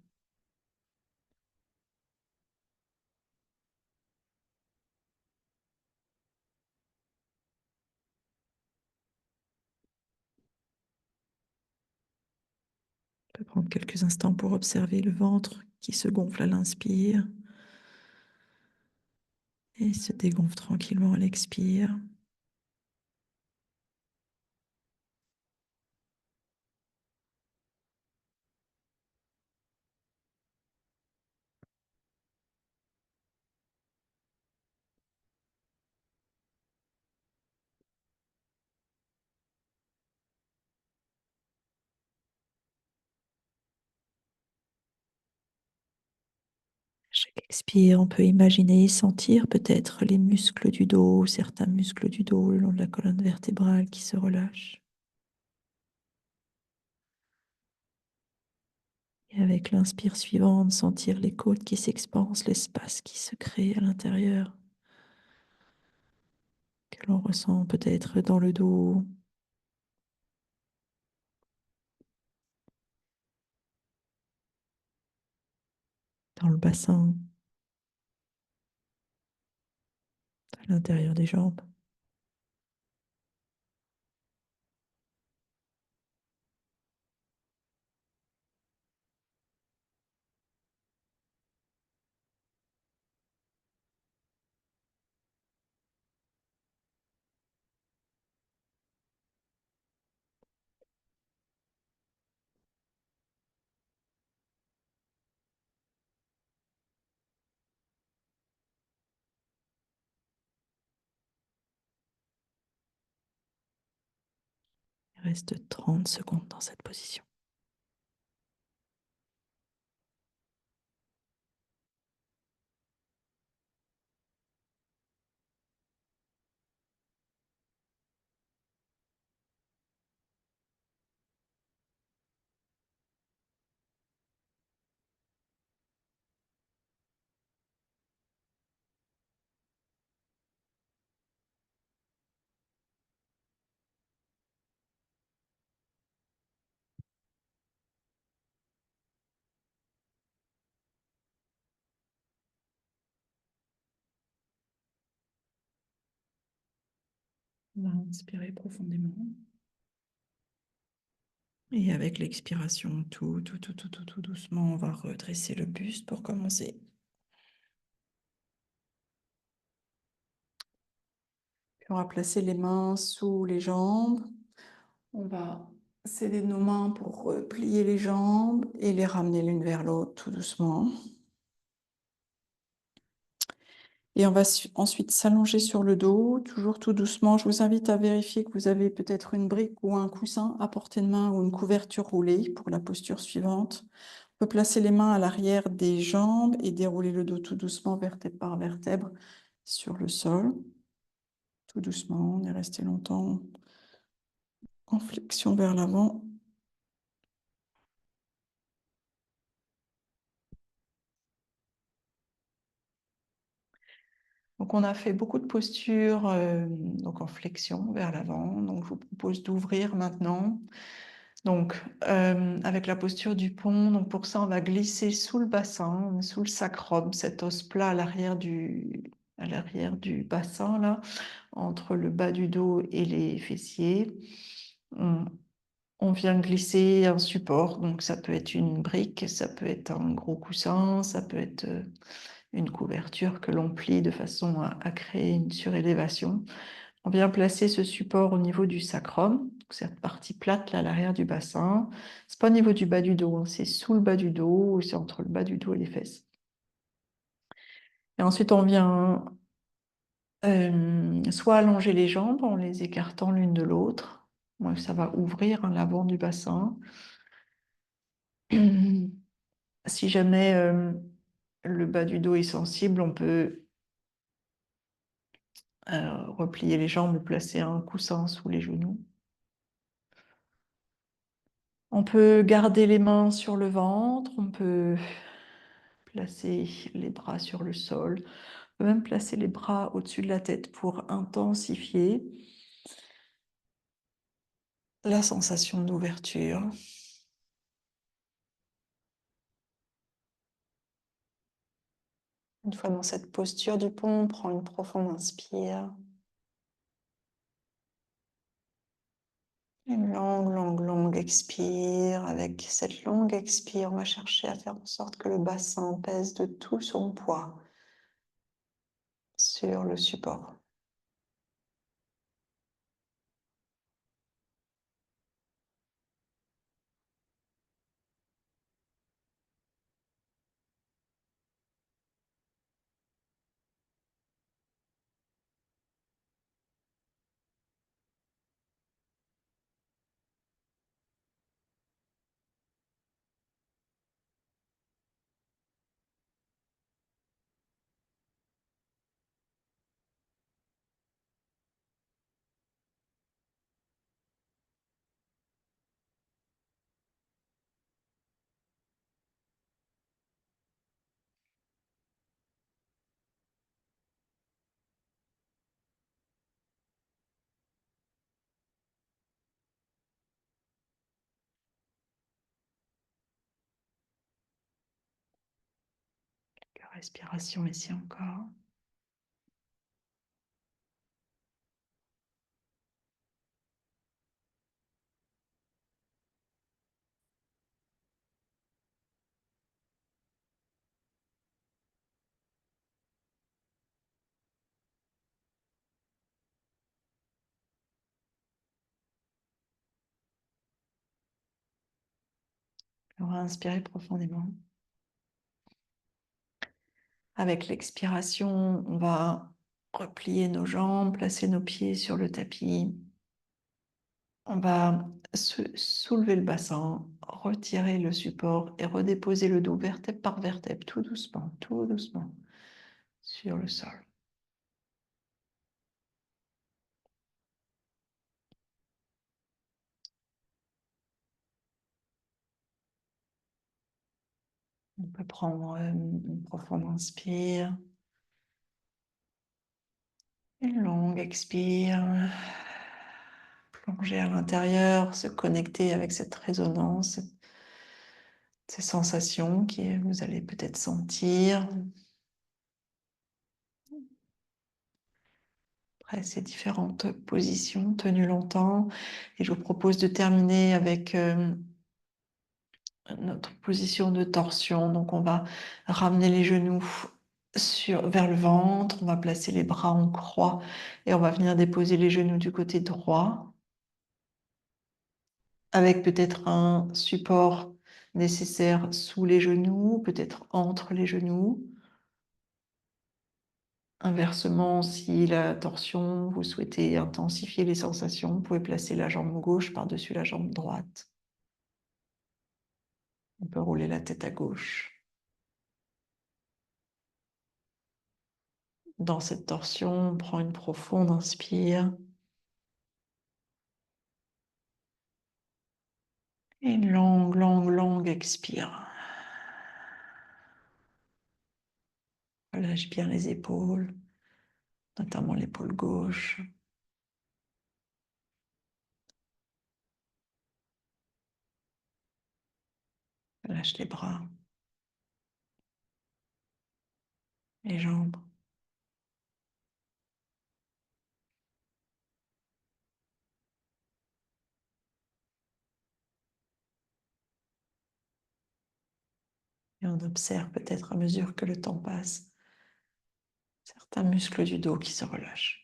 On peut prendre quelques instants pour observer le ventre qui se gonfle à l'inspire et se dégonfle tranquillement à l'expire. Chaque expire, on peut imaginer, sentir peut-être les muscles du dos, certains muscles du dos le long de la colonne vertébrale qui se relâchent. Et avec l'inspire suivante, sentir les côtes qui s'expansent, l'espace qui se crée à l'intérieur, que l'on ressent peut-être dans le dos, dans le bassin, à l'intérieur des jambes. Reste 30 secondes dans cette position. On va inspirer profondément. Et avec l'expiration, tout doucement, on va redresser le buste pour commencer. Puis on va placer les mains sous les jambes. On va sceller nos mains pour plier les jambes et les ramener l'une vers l'autre tout doucement. Et on va ensuite s'allonger sur le dos, toujours tout doucement. Je vous invite à vérifier que vous avez peut-être une brique ou un coussin à portée de main ou une couverture roulée pour la posture suivante. On peut placer les mains à l'arrière des jambes et dérouler le dos tout doucement, vertèbre par vertèbre, sur le sol. Tout doucement, on est resté longtemps en flexion vers l'avant. Donc, on a fait beaucoup de postures donc en flexion vers l'avant. Donc, je vous propose d'ouvrir maintenant. Donc, avec la posture du pont, donc pour ça, on va glisser sous le bassin, sous le sacrum, cet os plat à l'arrière du bassin, là, entre le bas du dos et les fessiers. On vient glisser un support, donc ça peut être une brique, ça peut être un gros coussin, ça peut être une couverture que l'on plie de façon à créer une surélévation. On vient placer ce support au niveau du sacrum, cette partie plate là à l'arrière du bassin. C'est pas au niveau du bas du dos, hein, c'est sous le bas du dos, c'est entre le bas du dos et les fesses. Et ensuite, on vient soit allonger les jambes en les écartant l'une de l'autre. Ça va ouvrir l'avant du bassin. Si jamais le bas du dos est sensible, on peut replier les jambes et placer un coussin sous les genoux. On peut garder les mains sur le ventre, on peut placer les bras sur le sol, on peut même placer les bras au-dessus de la tête pour intensifier la sensation d'ouverture. Une fois dans cette posture du pont, on prend une profonde inspire. Une longue expire. Avec cette longue expire, on va chercher à faire en sorte que le bassin pèse de tout son poids sur le support. Respiration ici encore. On va inspirer profondément. Avec l'expiration, on va replier nos jambes, placer nos pieds sur le tapis. On va soulever le bassin, retirer le support et redéposer le dos vertèbre par vertèbre, tout doucement, sur le sol. On peut prendre une profonde inspire, une longue expire, plonger à l'intérieur, se connecter avec cette résonance, ces sensations que vous allez peut-être sentir. Après ces différentes positions tenues longtemps. Et je vous propose de terminer avec notre position de torsion. Donc on va ramener les genoux vers le ventre, on va placer les bras en croix et on va venir déposer les genoux du côté droit avec peut-être un support nécessaire sous les genoux, peut-être entre les genoux. Inversement, si la torsion, vous souhaitez intensifier les sensations, vous pouvez placer la jambe gauche par-dessus la jambe droite. On peut rouler la tête à gauche. Dans cette torsion, on prend une profonde inspire. Et une longue expire. Relâche bien les épaules, notamment l'épaule gauche. Relâche les bras, les jambes. Et on observe peut-être à mesure que le temps passe certains muscles du dos qui se relâchent.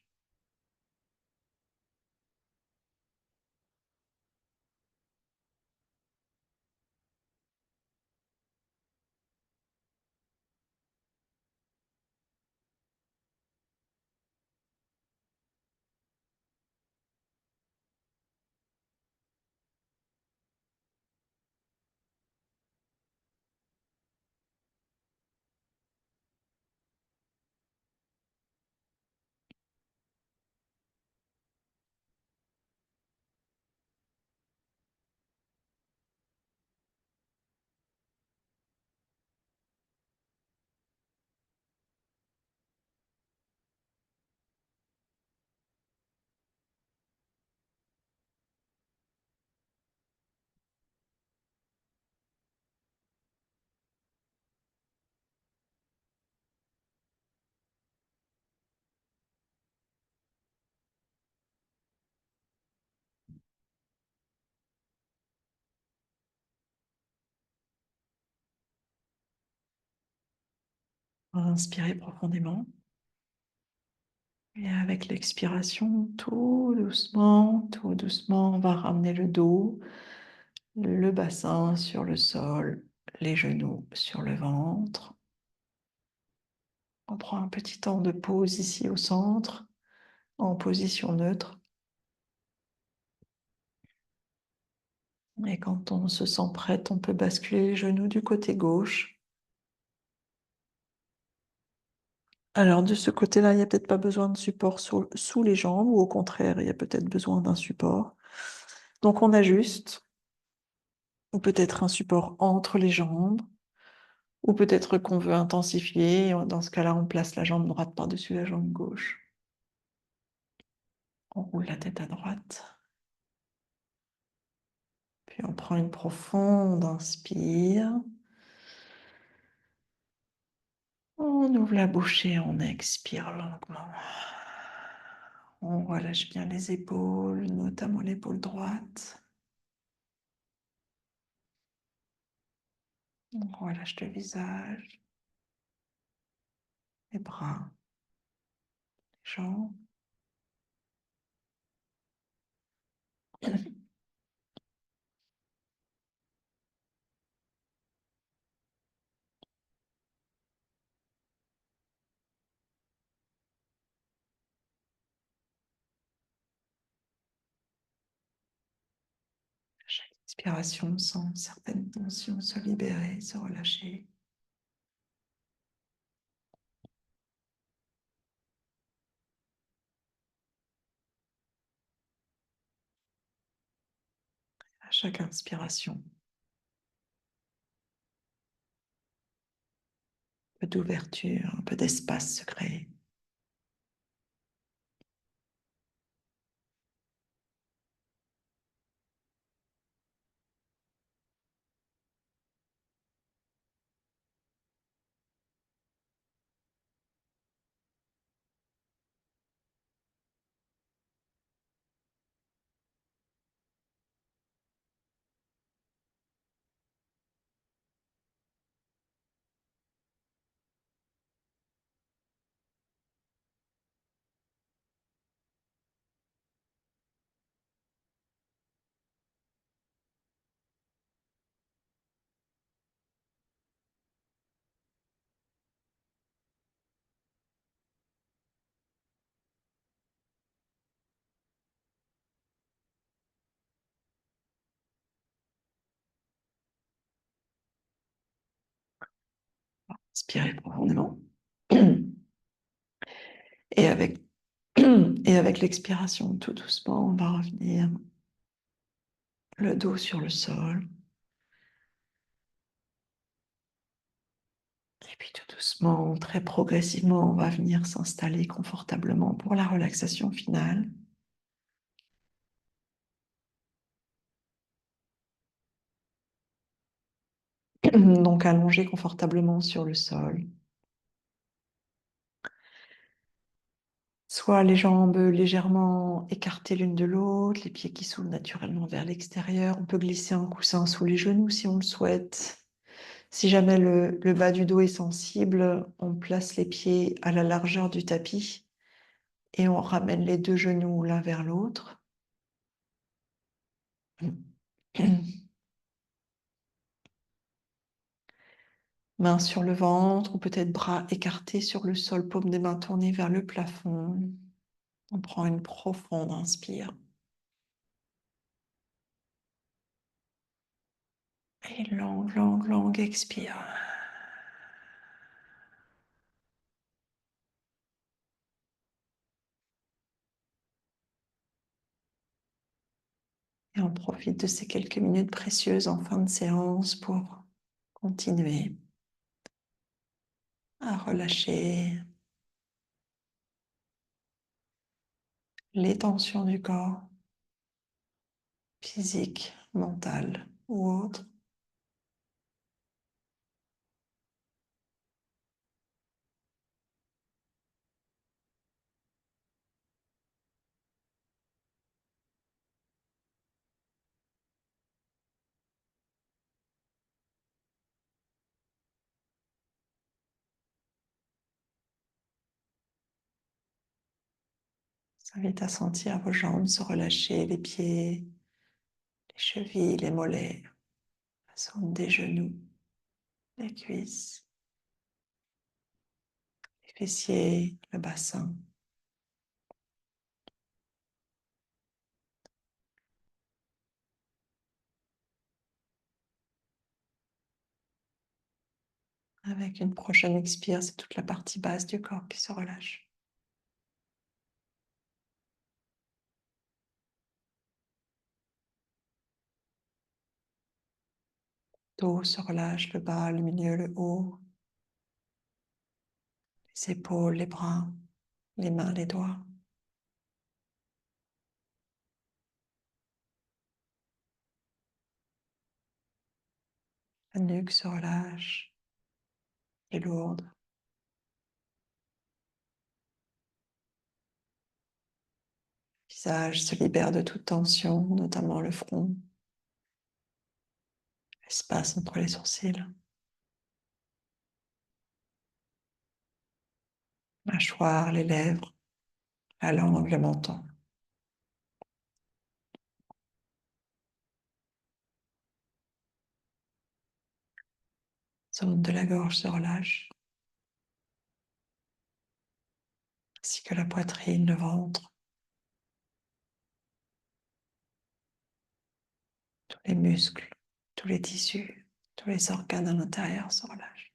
On va inspirer profondément. Et avec l'expiration, tout doucement, on va ramener le dos, le bassin sur le sol, les genoux sur le ventre. On prend un petit temps de pause ici au centre, en position neutre. Et quand on se sent prête, on peut basculer les genoux du côté gauche. Alors de ce côté-là, il n'y a peut-être pas besoin de support sous les jambes, ou au contraire, il y a peut-être besoin d'un support. Donc on ajuste, ou peut-être un support entre les jambes, ou peut-être qu'on veut intensifier. Dans ce cas-là, on place la jambe droite par-dessus la jambe gauche. On roule la tête à droite. Puis on prend une profonde inspire. On ouvre la bouche et on expire longuement. On relâche bien les épaules, notamment l'épaule droite. On relâche le visage, les bras, les jambes. Expiration, sans certaines tensions se libérer, se relâcher. À chaque inspiration, un peu d'ouverture, un peu d'espace se créer. Inspirez profondément. Et avec, et avec l'expiration, tout doucement, on va revenir le dos sur le sol. Et puis tout doucement, très progressivement, on va venir s'installer confortablement pour la relaxation finale. Donc allongé confortablement sur le sol. Soit les jambes légèrement écartées l'une de l'autre, les pieds qui s'ouvrent naturellement vers l'extérieur. On peut glisser un coussin sous les genoux si on le souhaite. Si jamais le bas du dos est sensible, on place les pieds à la largeur du tapis et on ramène les deux genoux l'un vers l'autre. Mains sur le ventre ou peut-être bras écartés sur le sol, paume des mains tournées vers le plafond. On prend une profonde inspire. Et longue expire. Et on profite de ces quelques minutes précieuses en fin de séance pour continuer à relâcher les tensions du corps, physiques, mentales ou autres. Je vous invite à sentir vos jambes se relâcher, les pieds, les chevilles, les mollets, la zone des genoux, les cuisses, les fessiers, le bassin. Avec une prochaine expire, c'est toute la partie basse du corps qui se relâche. Le dos se relâche, le bas, le milieu, le haut, les épaules, les bras, les mains, les doigts. La nuque se relâche, est lourde. Le visage se libère de toute tension, notamment le front, l'espace entre les sourcils, mâchoire, les lèvres, la langue, le menton. Zone de la gorge se relâche, ainsi que la poitrine, le ventre. Tous les muscles, tous les tissus, tous les organes à l'intérieur se relâchent.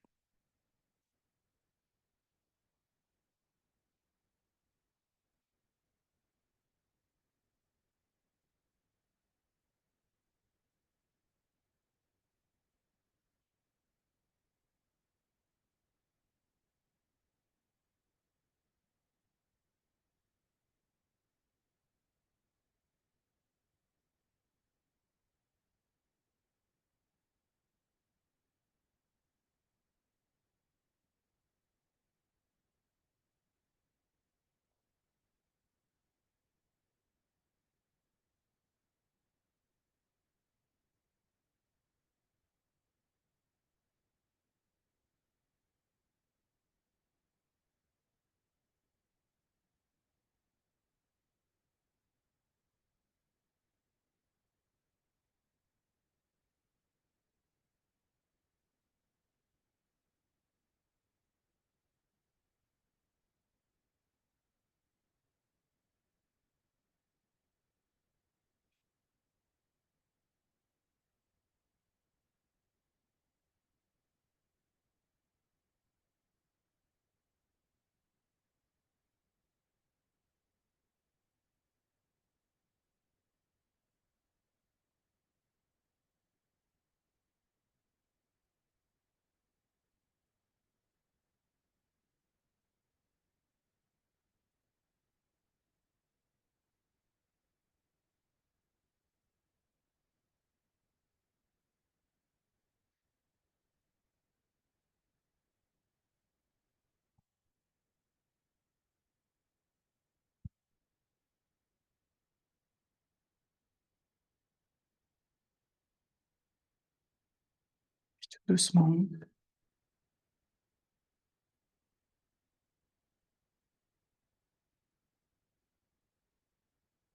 Tout doucement.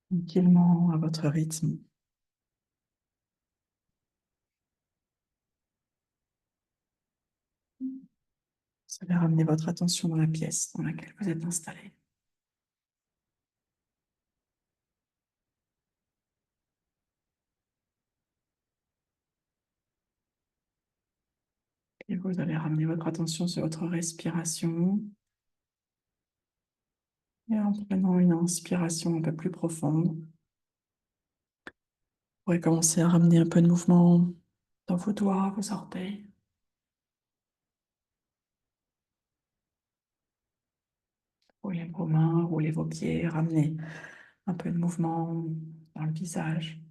Tranquillement, à votre rythme. Vous allez ramener votre attention dans la pièce dans laquelle vous êtes installé. Et vous allez ramener votre attention sur votre respiration. Et en prenant une inspiration un peu plus profonde, vous pourrez commencer à ramener un peu de mouvement dans vos doigts, vos orteils. Roulez vos mains, roulez vos pieds, ramenez un peu de mouvement dans le visage.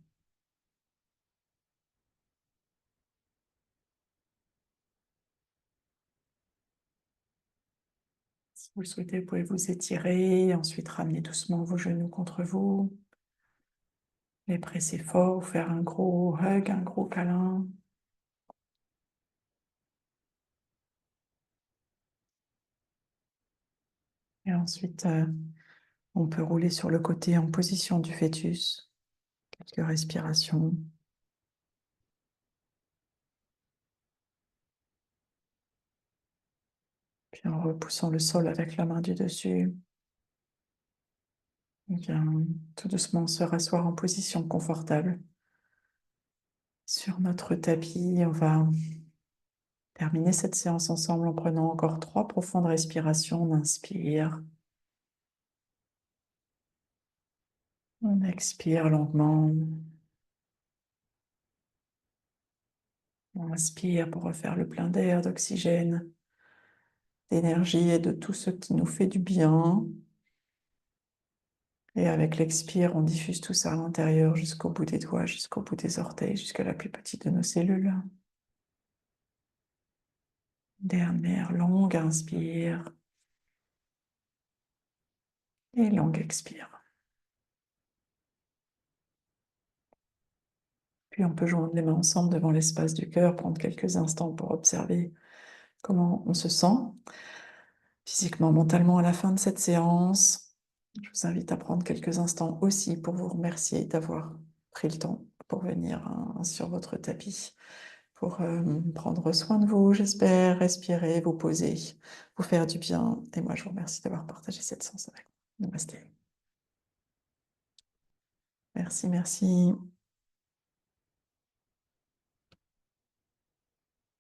Si vous le souhaitez, vous pouvez vous étirer, ensuite ramener doucement vos genoux contre vous, les presser fort, faire un gros hug, un gros câlin. Et ensuite, on peut rouler sur le côté en position du fœtus. Quelques respirations. Puis en repoussant le sol avec la main du dessus, on vient tout doucement se rasseoir en position confortable. Sur notre tapis, on va terminer cette séance ensemble en prenant encore 3 profondes respirations. On inspire. On expire longuement. On inspire pour refaire le plein d'air, d'oxygène, d'énergie et de tout ce qui nous fait du bien. Et avec l'expire, on diffuse tout ça à l'intérieur jusqu'au bout des doigts, jusqu'au bout des orteils, jusqu'à la plus petite de nos cellules. Dernière longue inspire. Et longue expire. Puis on peut joindre les mains ensemble devant l'espace du cœur, prendre quelques instants pour observer comment on se sent physiquement, mentalement à la fin de cette séance. Je vous invite à prendre quelques instants aussi pour vous remercier d'avoir pris le temps pour venir sur votre tapis, pour prendre soin de vous, j'espère, respirer, vous poser, vous faire du bien. Et moi, je vous remercie d'avoir partagé cette séance avec moi. Namasté. Merci, merci.